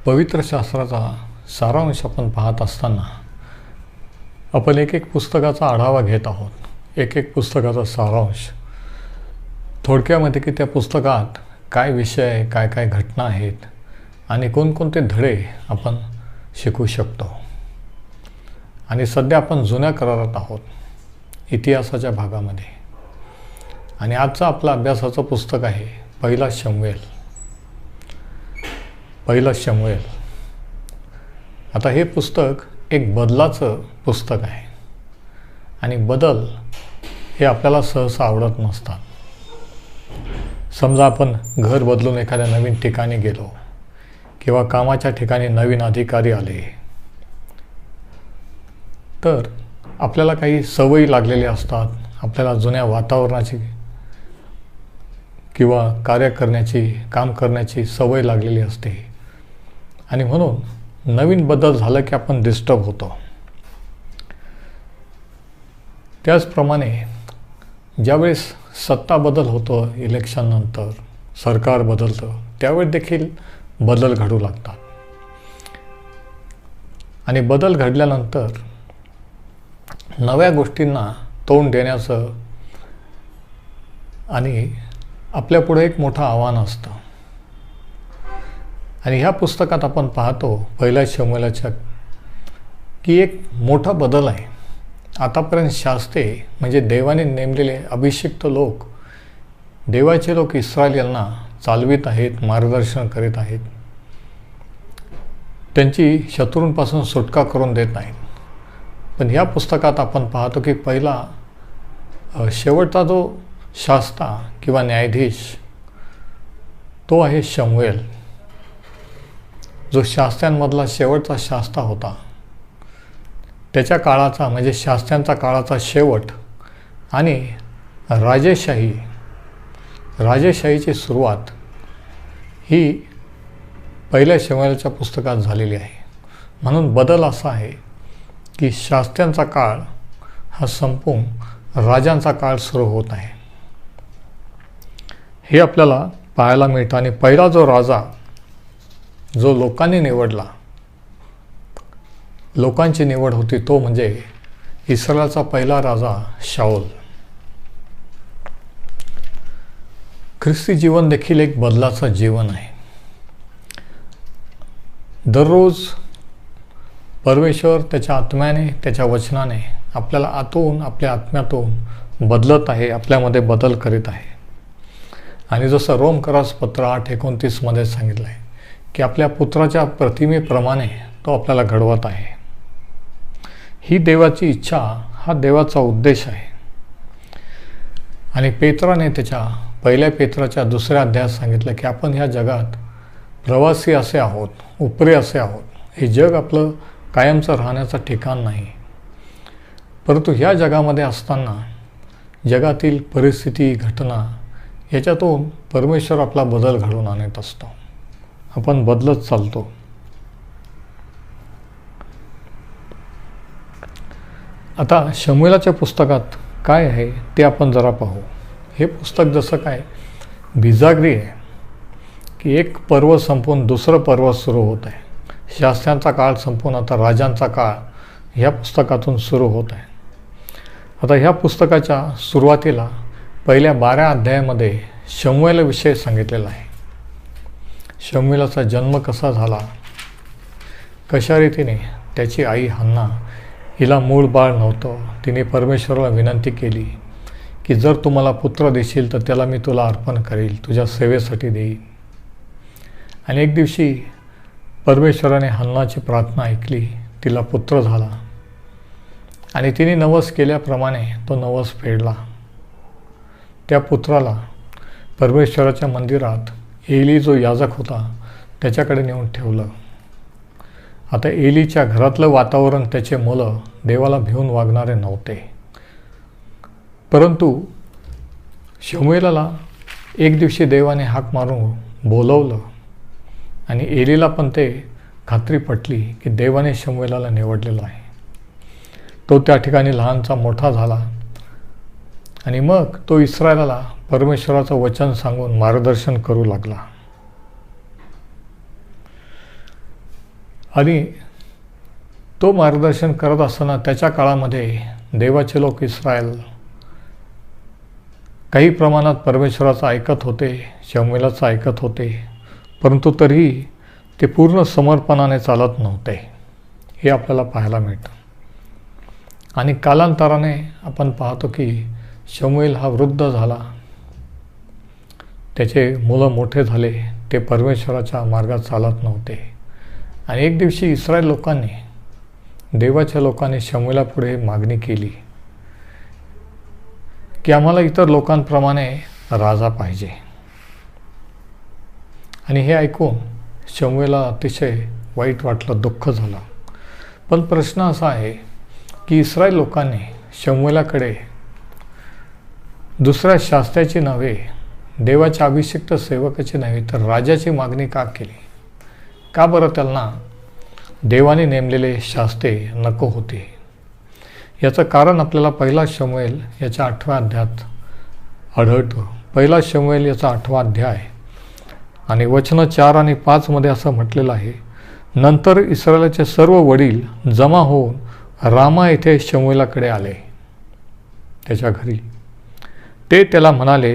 पवित्र शास्त्राचा सारांश आपण पाहत असताना आपण एक पुस्तकाचा आढावा घेत आहोत. एक पुस्तकाचा सारांश, थोडक्यामध्ये की त्या पुस्तकात काय विषय आहे, काय काय घटना आहेत आणि कोणकोणते धडे आपण शिकू शकतो. आणि सध्या आपण जुन्या करारात आहोत, इतिहासाच्या भागामध्ये. आणि आजचं आपलं अभ्यासाचं पुस्तक आहे पहिला शमूएल. आता हे पुस्तक एक बदलाचं पुस्तक आहे आणि बदल हे आपल्याला सहसा आवडत नसतात. समजा आपण घर बदलून एखाद्या नवीन ठिकाणी गेलो किंवा कामाच्या ठिकाणी नवीन अधिकारी आले, तर आपल्याला काही सवयी लागलेल्या असतात. आपल्याला जुन्या वातावरणाची किंवा कार्य करण्याची, काम करण्याची सवय लागलेली असते आणि म्हणून नवीन बदल झाला की आपण डिस्टर्ब होतो. त्याचप्रमाणे ज्यावेळेस सत्ता बदल होतो, इलेक्शननंतर सरकार बदलतं, त्यावेळी देखील बदल घडू लागतात. आणि बदल घडल्यानंतर नव्या गोष्टींना तोंड देण्याचं आणि आपल्यापुढे एक मोठं आव्हान असतं. आणि ह्या पुस्तकात आपण पाहतो पहिल्या शमूएलाच्या की एक मोठा बदल आहे. आतापर्यंत शास्ते म्हणजे देवाने नेमलेले अभिषिक्त लोक, देवाचे लोक इस्रायलींना चालवित आहेत, मार्गदर्शन करीत आहेत, त्यांची शत्रूंपासून सुटका करून देत नाहीत. पण ह्या पुस्तकात आपण पाहतो की पहिला शेवटचा जो शास्ता किंवा न्यायाधीश तो आहे शमूएल, जो शास्त्यांमधला शेवटचा शास्ता होता. त्याच्या काळाचा म्हणजे शास्त्यांचा काळाचा शेवट आणि राजेशाहीची सुरुवात ही पहिल्या शमूएलच्या पुस्तकात झालेली आहे. म्हणून बदल असा आहे की शास्त्यांचा काळ हा संपून राजांचा काळ सुरू होत आहे, हे आपल्याला पाहायला मिळतं. आणि पहिला जो राजा जो लोकांनी निवडला, लोकांची निवड होती, तो म्हणजे इस्रायलचा पहिला राजा शाऊल. ख्रिस्ती जीवन देखील एक बदलाचं जीवन आहे. दररोज परमेश्वर त्याच्या आत्म्याने, त्याच्या वचनाने आपल्याला आतून, आपल्या आत्म्यातून बदलत आहे, आपल्यामध्ये बदल करीत आहे. आणि जसं रोमकरास पत्र 8:29 सांगितलं आहे की आपल्या पुत्राच्या प्रतिमेप्रमाणे तो आपल्याला घडवत आहे. ही देवाची इच्छा, हा देवाचा उद्देश आहे. आणि पेत्राने त्याच्या पहिल्या पेत्राच्या 2 अध्यायात सांगितलं की आपण ह्या जगात प्रवासी असे आहोत, उपरे असे आहोत. हे जग आपलं कायमचं राहण्याचं ठिकाण नाही, परंतु ह्या जगामध्ये असताना जगातील परिस्थिती, घटना याच्यातून परमेश्वर आपला बदल घडवून आणत असतो. आपण बदलत चालतो. आता शमूएलाच्या पुस्तकात काय आहे ते आपण जरा पाहू. हे पुस्तक जसं काय बिजागरी आहे की एक पर्व संपून दुसरं पर्व सुरू होत आहे. शास्त्यांचा काळ संपून आता राजांचा काळ ह्या पुस्तकातून सुरू होत आहे. आता ह्या पुस्तकाच्या सुरुवातीला पहिल्या 12 अध्यायामध्ये शमूएलाविषयी सांगितलेला आहे. शमूएलाचा जन्म कसा झाला, कशा रीतीने त्याची आई हन्ना, हिला मूळ बाळ नव्हतं, तिने परमेश्वराला विनंती केली की जर तू मला पुत्र देशील तर त्याला मी तुला अर्पण करेल, तुझ्या सेवेसाठी देईन. आणि एक दिवशी परमेश्वराने हन्नाची प्रार्थना ऐकली, तिला पुत्र झाला आणि तिने नवस केल्याप्रमाणे तो नवस फेडला. त्या पुत्राला परमेश्वराच्या मंदिरात एली जो याजक होता त्याच्याकडे नेऊन ठेवलं. आता एलीच्या घरातलं वातावरण, त्याचे मुलं देवाला भिवून वागणारे नव्हते. परंतु शमूएलाला एक दिवशी देवाने हाक मारून बोलवलं आणि एलीला पण ते खात्री पटली की देवाने शमूएलाला निवडलेला आहे. तो त्या ठिकाणी लहानचा मोठा झाला आणि मग तो इस्रायलाला परमेश्वराचं वचन सांगून मार्गदर्शन करू लागला. आणि तो मार्गदर्शन करत असताना त्याच्या काळामध्ये देवाचे लोक इस्रायल काही प्रमाणात परमेश्वराचं ऐकत होते, शमूएलाचं ऐकत होते, परंतु तरीही ते पूर्ण समर्पणाने चालत नव्हते, हे आपल्याला पाहायला मिळतं. आणि कालांतराने आपण पाहतो की शमूएल हा वृद्ध झाला, त्याचे मुलं मोठे झाले, ते परमेश्वराच्या मार्गात चालत नव्हते. आणि एक दिवशी इस्रायल लोकांनी, देवाच्या लोकांनी शमूएलापुढे मागणी केली की आम्हाला इतर लोकांप्रमाणे राजा पाहिजे. आणि हे ऐकून शमूएला अतिशय वाईट वाटलं, दुःख झालं. पण प्रश्न असा आहे की इस्रायल लोकांनी शमूएलाकडे दुसऱ्या शास्त्राची नव्हे, देवाच्या अभिषिक्त सेवकाची नव्हे, तर राजाची मागणी का केली? का बरं त्यांना देवाने नेमलेले शास्त्रे नको होते? याचं कारण आपल्याला पहिला शमूएल याच्या 8व्या अध्यायात आढळतं. पहिला शमूएल याचा 8वा अध्याय आणि वचनं 4 आणि 5 मध्ये असं म्हटलेलं आहे, नंतर इस्रायलाचे सर्व वडील जमा होऊन रामा येथे शमूएलाकडे आले, त्याच्या घरी. ते त्याला म्हणाले,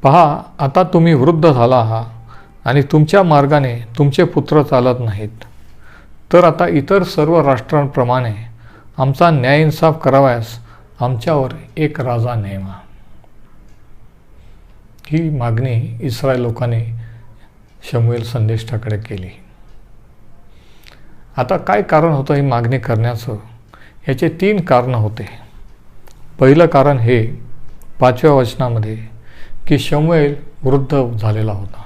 पहा, आता तुम्ही वृद्ध झाला आहात आणि तुमच्या मार्गाने तुमचे पुत्र चालत नाहीत, तर आता इतर सर्व राष्ट्रांप्रमाणे आमचा न्यायइन्साफ करावयास आमच्यावर एक राजा नेमा. ही मागणी इस्रायल लोकांनी शमूएल संदेष्टाकडे केली. आता काय कारण होतं ही मागणी करण्याचं? याचे 3 कारणं होते. पहिलं कारण हे 5व्या वचनामध्ये की शमूएल वृद्ध झालेला होता,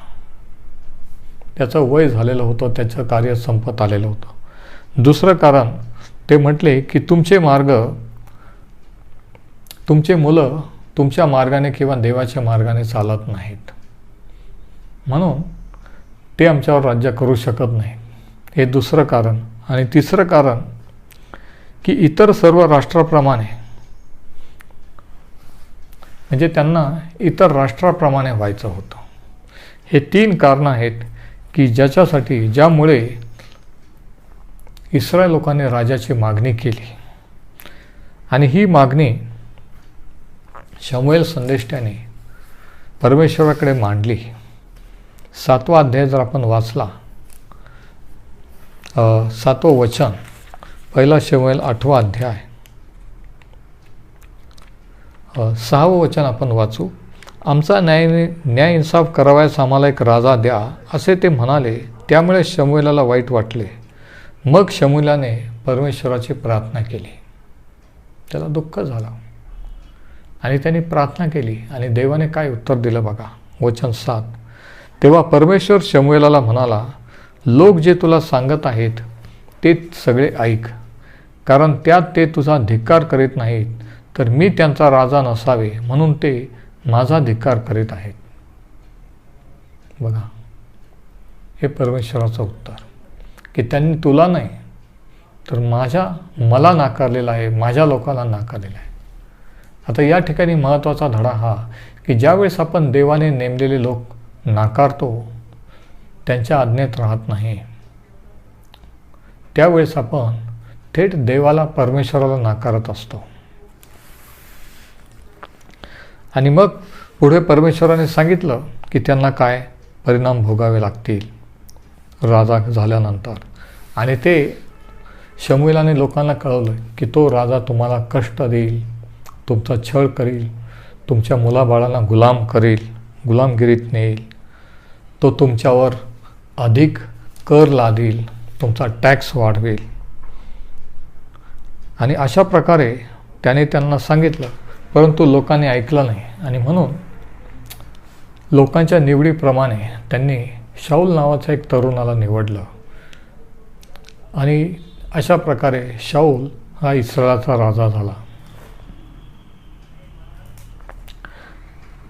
त्याचं वय झालेलं होतं, त्याचं कार्य संपत आलेलं होतं. दुसरं कारण ते म्हटले की तुमचे मुलं तुमच्या मार्गाने किंवा देवाच्या मार्गाने चालत नाहीत, म्हणून ते आमच्यावर राज्य करू शकत नाही, हे दुसरं कारण. आणि तिसरं कारण की इतर सर्व राष्ट्राप्रमाणे, म्हणजे त्यांना इतर राष्ट्राप्रमाणे व्हायचं होतं. हे 3 कारणं आहेत की ज्यामुळे इस्रायल लोकांनी राजाची मागणी केली. आणि ही मागणी शमूएल संदेष्टाने परमेश्वराकडे मांडली. 7वा अध्याय जर आपण वाचला, 7वं वचन, पहिला शमूएल 8वा अध्याय 6वं वचन आपण वाचू. आमचा न्याय इन्साफ करावयास आम्हाला एक राजा द्या, असे ते म्हणाले. त्यामुळे शमूएलाला वाईट वाटले. मग शमूएलाने परमेश्वराची प्रार्थना केली. त्याला दुःख झालं आणि त्यांनी प्रार्थना केली आणि देवाने काय उत्तर दिलं बघा. वचन 7, तेव्हा परमेश्वर शमूएलाला म्हणाला, लोक जे तुला सांगत आहेत ते सगळे ऐक, कारण त्यात ते तुझा धिक्कार करीत नाहीत, तर मी त्यांचा राजा नसावे म्हणून ते माझा धिक्कार करीत आहेत. बघा, हे परमेश्वराचं उत्तर की त्यांनी तुला नाही तर मला नाकारलेलं आहे, माझ्या लोकांना नाकारलेलं आहे. आता या ठिकाणी महत्त्वाचा धडा हा की ज्यावेळेस आपण देवाने नेमलेले लोक नाकारतो, त्यांच्या आज्ञेत राहत नाही, त्यावेळेस आपण थेट देवाला, परमेश्वराला नाकारत असतो. आणि मग पुढे परमेश्वराने सांगितलं की त्यांना काय परिणाम भोगावे लागतील राजा झाल्यानंतर. आणि ते शमूएलाने लोकांना कळवलं की तो राजा तुम्हाला कष्ट देईल, तुमचा छळ करील, तुमच्या मुलाबाळांना गुलाम करील, गुलामगिरीत नेईल, तो तुमच्यावर अधिक कर लादेल, तुमचा टॅक्स वाढवेल. आणि अशा प्रकारे त्याने त्यांना सांगितलं, परंतु लोकांनी ऐकलं नाही. आणि म्हणून लोकांच्या निवडीप्रमाणे त्यांनी शाऊल नावाच्या एक तरुणाला निवडलं. आणि अशा प्रकारे शाऊल हा इस्रायलाचा राजा झाला.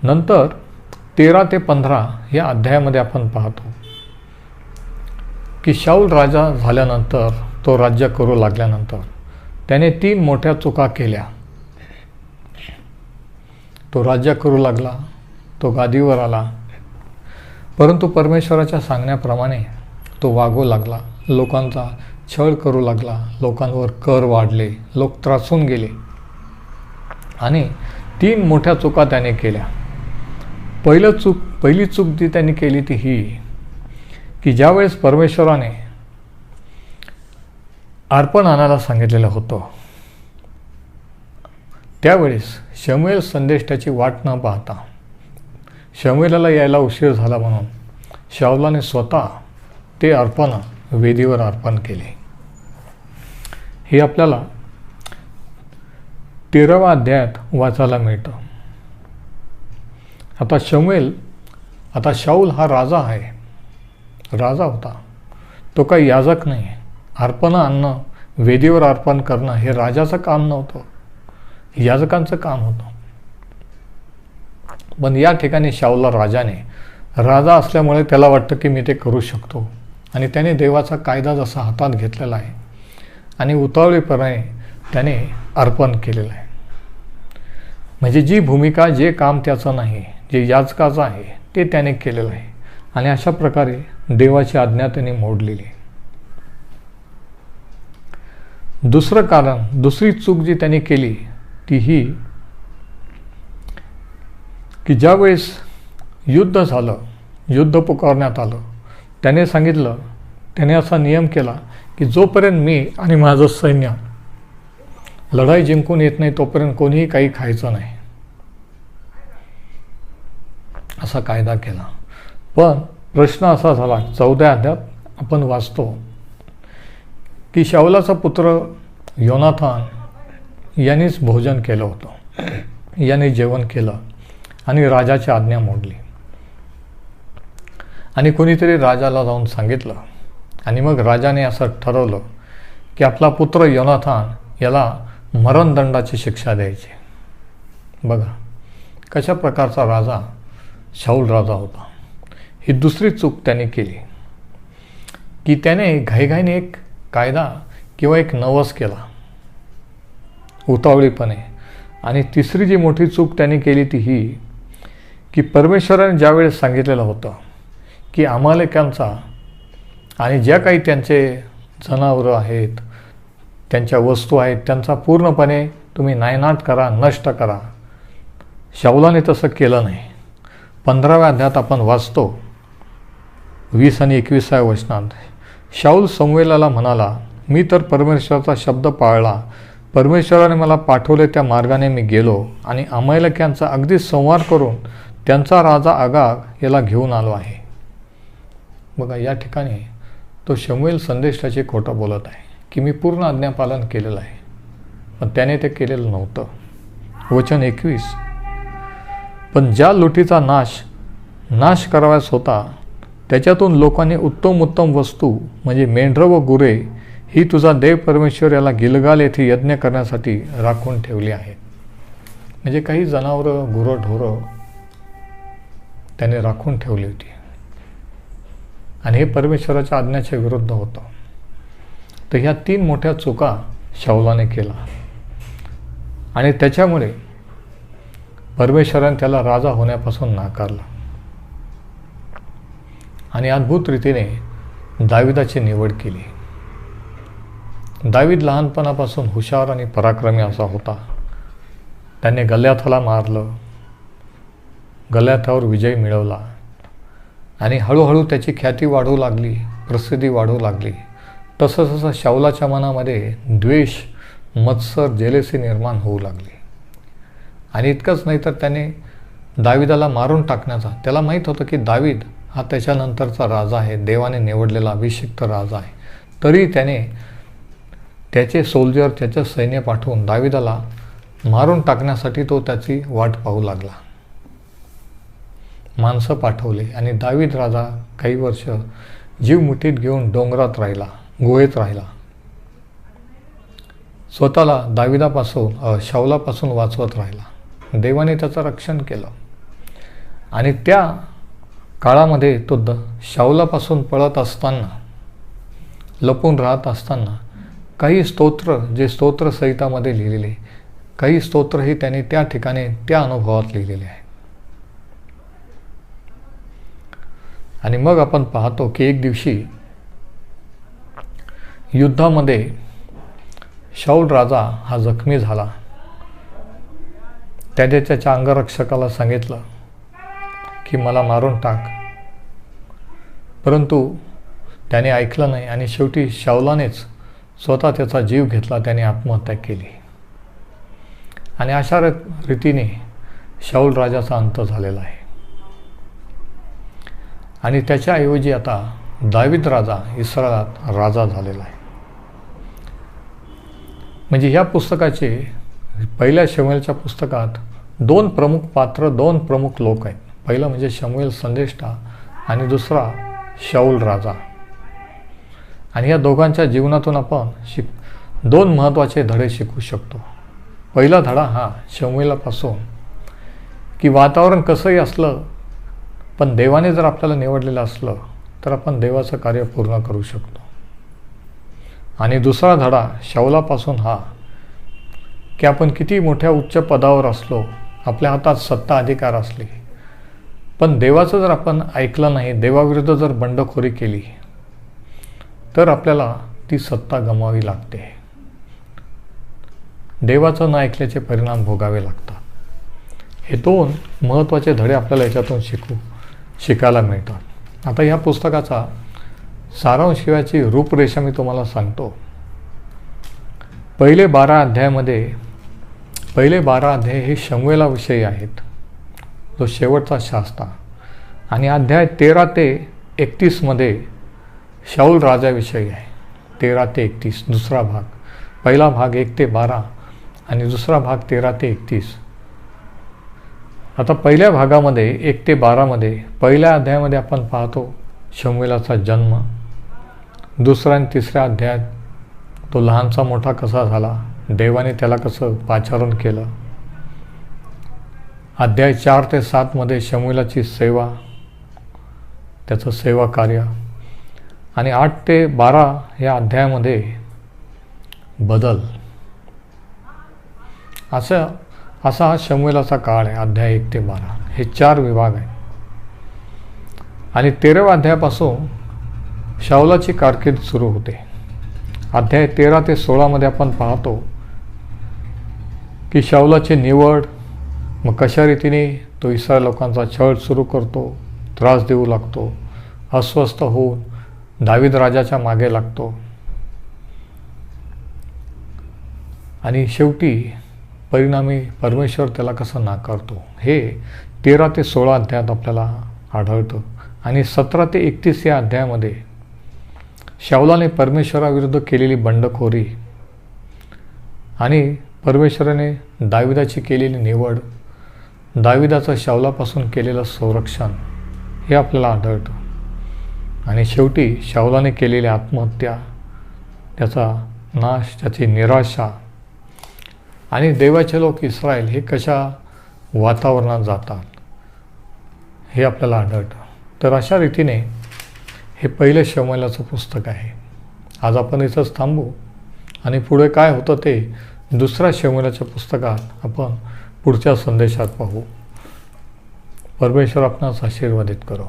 नंतर 13 ते 15 या अध्यायामध्ये आपण पाहतो की शाऊल राजा झाल्यानंतर, तो राज्य करू लागल्यानंतर त्याने 3 मोठ्या चुका केल्या. तो राज्य करू लागला, तो गादीवर आला, परंतु परमेश्वराच्या सांगण्याप्रमाणे तो वागू लागला, लोकांचा छळ करू लागला, लोकांवर कर वाढले, लोक त्रासून गेले आणि 3 मोठ्या चुका त्याने केल्या. पहिली चूक जी त्यांनी केली ती ही की ज्यावेळेस परमेश्वराने अर्पण आणायला सांगितलेलं होतं त्यावेळेस शमूएल संदेष्टाची वाट न पाहता, शमूएलाला यायला उशीर झाला म्हणून शाऊलाने स्वतः ते अर्पण वेदीवर अर्पण केले. हे आपल्याला 13व्या अध्यायात वाचायला मिळतं. आता शाऊल हा राजा आहे, राजा होता, तो काही याजक नाही. अर्पण आणणं, वेदीवर अर्पण करणं हे राजाचं काम नव्हतं, याजकांचं काम होतं. पण या ठिकाणी शाऊलला राजा असल्यामुळे त्याला वाटतं की मी ते करू शकतो आणि त्याने देवाचा कायदा जसा हातात घेतलेला आहे आणि उतावळीपणे त्याने अर्पण केलेलं आहे. म्हणजे जी भूमिका, जे काम त्याचं नाही, जे याजकाचं आहे ते त्याने केलेलं आहे आणि अशा प्रकारे देवाची आज्ञा त्याने मोडलेली. दुसरी चूक जी त्याने केली ती ही की ज्यावेळेस युद्ध झालं, युद्ध पुकारण्यात आलं, त्याने असा नियम केला की जोपर्यंत मी आणि माझं सैन्य लढाई जिंकून येत नाही तोपर्यंत कोणीही काही खायचं नाही, असा कायदा केला. पण प्रश्न असा झाला, 14व्या अध्यायात आपण वाचतो की शाऊलाचा पुत्र योनाथान यानेच भोजन केलं होतं, याने जेवण केलं आणि राजाची आज्ञा मोडली. आणि कोणीतरी राजाला जाऊन सांगितलं आणि मग राजाने असं ठरवलं की आपला पुत्र योनाथान याला मरणदंडाची शिक्षा द्यायची. बघा कशा प्रकारचा राजा शाऊल राजा होता. ही दुसरी चूक त्याने केली की त्याने घाईघाईने एक कायदा किंवा एक नवस केला उतावळीपणे. आणि तिसरी जी मोठी चूक त्याने केली ती ही की परमेश्वराने ज्यावेळेस सांगितलेलं होतं की अमालेकांचा आणि ज्या काही त्यांचे जनावरं आहेत, त्यांच्या वस्तू आहेत, त्यांचा पूर्णपणे तुम्ही नायनाट करा, नष्ट करा, शाऊलाने तसं केलं नाही. 15व्या अध्यायात आपण वाचतो 20 आणि 21व्या वचनात, शाऊल शमूएलाला म्हणाला, मी तर परमेश्वराचा शब्द पाळला, परमेश्वराने मला पाठवले त्या मार्गाने मी गेलो आणि अमालेक्यांचा अगदी संहार करून त्यांचा राजा अगाग याला घेऊन आलो आहे. बघा या ठिकाणी तो शमूएल संदेष्टाचे खोटं बोलत आहे की मी पूर्ण आज्ञापालन केलेलं आहे, पण त्याने ते केलेलं नव्हतं. वचन 21, पण ज्या लुटीचा नाश करावयास होता त्याच्यातून लोकांनी उत्तम वस्तू म्हणजे मेंढरं व गुरे ही तुझा देव परमेश्वर याला गिलगाल येथे यज्ञ करण्यासाठी राखून ठेवली आहेत. म्हणजे काही जनावरं, गुरं, ढोरं त्याने राखून ठेवली होती आणि हे परमेश्वराच्या आज्ञेच्या विरुद्ध होतं. तर ह्या 3 मोठ्या चुका शाऊलाने केला आणि त्याच्यामुळे परमेश्वराने त्याला राजा होण्यापासून नाकारलं आणि अद्भुत रीतीने दाविदाची निवड केली. दावीद लहानपणापासून हुशार आणि पराक्रमी असा होता. त्याने गल्याथाला मारलं, गल्याथावर विजय मिळवला आणि हळूहळू त्याची ख्याती वाढू लागली, प्रसिद्धी वाढू लागली. तसं शाऊलाच्या मनामध्ये द्वेष, मत्सर, जेलेसी निर्माण होऊ लागली. आणि इतकंच नाही तर त्याने दाविदाला मारून टाकण्याचा, त्याला माहीत होतं की दावीद हा त्याच्यानंतरचा राजा आहे, देवाने निवडलेला अभिषिक्त राजा आहे, तरी त्याने त्याचे सोल्जर, त्याचं सैन्य पाठवून दाविदाला मारून टाकण्यासाठी तो त्याची वाट पाहू लागला. माणसं पाठवले आणि दावीद राजा काही वर्ष जीव मुठीत घेऊन डोंगरात राहिला, गुहेत राहिला. स्वतःला शाऊलापासून वाचवत राहिला. देवाने त्याचं रक्षण केलं आणि त्या काळामध्ये तो शाऊलापासून पळत असताना, लपून राहत असताना काही स्तोत्र संहितामध्ये लिहिलेले काही स्तोत्रही त्याने त्या ठिकाणी त्या अनुभवात लिहिलेले आहे. आणि मग आपण पाहतो की एक दिवशी युद्धामध्ये शाऊल राजा हा जखमी झाला. त्याने त्याच्या अंगरक्षकाला सांगितलं की मला मारून टाक, परंतु त्याने ऐकलं नाही आणि शेवटी शाऊलानेच स्वतः त्याचा जीव घेतला. त्याने आत्महत्या केली आणि अशा रीतीने शाऊल राजाचा अंत झालेला आहे. आणि त्याच्याऐवजी आता दावीद राजा इस्रायलात राजा झालेला आहे. म्हणजे ह्या पुस्तकाचे पहिल्या शमूएलच्या पुस्तकात दोन प्रमुख पात्र, दोन प्रमुख लोक आहेत. पहिला म्हणजे शमूएल संदेष्टा आणि दुसरा शाऊल राजा. आणि या दोघांच्या जीवनातून आपण दोन महत्त्वाचे धडे शिकू शकतो. पहिला धडा हा शमूएलापासून की वातावरण कसंही असलं पण देवाने जर आपल्याला निवडलेलं असलं तर आपण देवाचं कार्य पूर्ण करू शकतो. आणि दुसरा धडा शाऊलापासून हा की आपण किती मोठ्या उच्च पदावर असलो, आपल्या हातात सत्ता अधिकार असली, पण देवाचं जर आपण ऐकलं नाही, देवाविरुद्ध जर बंडखोरी केली तर आपल्याला ती सत्ता गमवावी लागते. देवाचं न ऐकल्याचे परिणाम भोगावे लागतात. हे दोन महत्त्वाचे धडे आपल्याला याच्यातून शिकायला मिळतात. आता ह्या पुस्तकाचा सारांश किंवाची रूपरेषा मी तुम्हाला सांगतो. पहिले 12 अध्याय हे शमूएलाविषयी आहेत, जो शेवटचा शास्ता. आणि अध्याय 13 ते 31 मध्ये शाऊल राजाविषयी आहे. 13 ते 31 दुसरा भाग. पहिला भाग 1 ते 12 आणि दुसरा भाग 13 ते 31. आता पहिल्या भागामध्ये 1 ते 12 मध्ये पहिल्या अध्यायामध्ये आपण पाहतो शमूएलाचा जन्म. दुसऱ्या आणि तिसऱ्या अध्यायात तो लहानचा मोठा कसा झाला, देवाने त्याला कसं पाचारण केलं. अध्याय 4 ते 7 मध्ये शमूएलाची सेवा, त्याचं सेवा कार्य. आणि 8 ते 12 या अध्यायामध्ये बदल. असा हा शमूएलाचा काळ आहे. अध्याय 1 ते 12 हे 4 विभाग आहेत. आणि 13व्या अध्यायापासून शाऊलाची कारकीर्द सुरू होते. अध्याय 13 ते 16 मध्ये आपण पाहतो की शाऊलाची निवड, मग कशा रीतीने तो इस्रायल लोकांचा छळ सुरू करतो, त्रास देऊ लागतो, अस्वस्थ होऊन दावीद राजाच्या मागे लागतो आणि शेवटी परिणामी परमेश्वर त्याला कसं नाकारतो हे 13 ते 16 अध्यायात आपल्याला आढळतं. आणि 17 ते 31 या अध्यायामध्ये शाऊलाने परमेश्वराविरुद्ध केलेली बंडखोरी आणि परमेश्वराने दाविदाची केलेली निवड, दाविदाचं शाऊलापासून केलेलं संरक्षण हे आपल्याला आढळतं. आणि शेवटी शाऊलाने केलेली आत्महत्या, त्याचा नाश, त्याची निराशा आणि देवाचे लोक इस्रायल हे कशा वातावरणात जातात हे आपल्याला आढळतं. तर अशा रीतीने हे पहिलं शमूएलाचं पुस्तक आहे. आज आपण इथंच थांबू आणि पुढे काय होतं ते दुसऱ्या शमूएलाच्या पुस्तकात आपण पुढच्या संदेशात पाहू. परमेश्वर आपणास आशीर्वादित करो.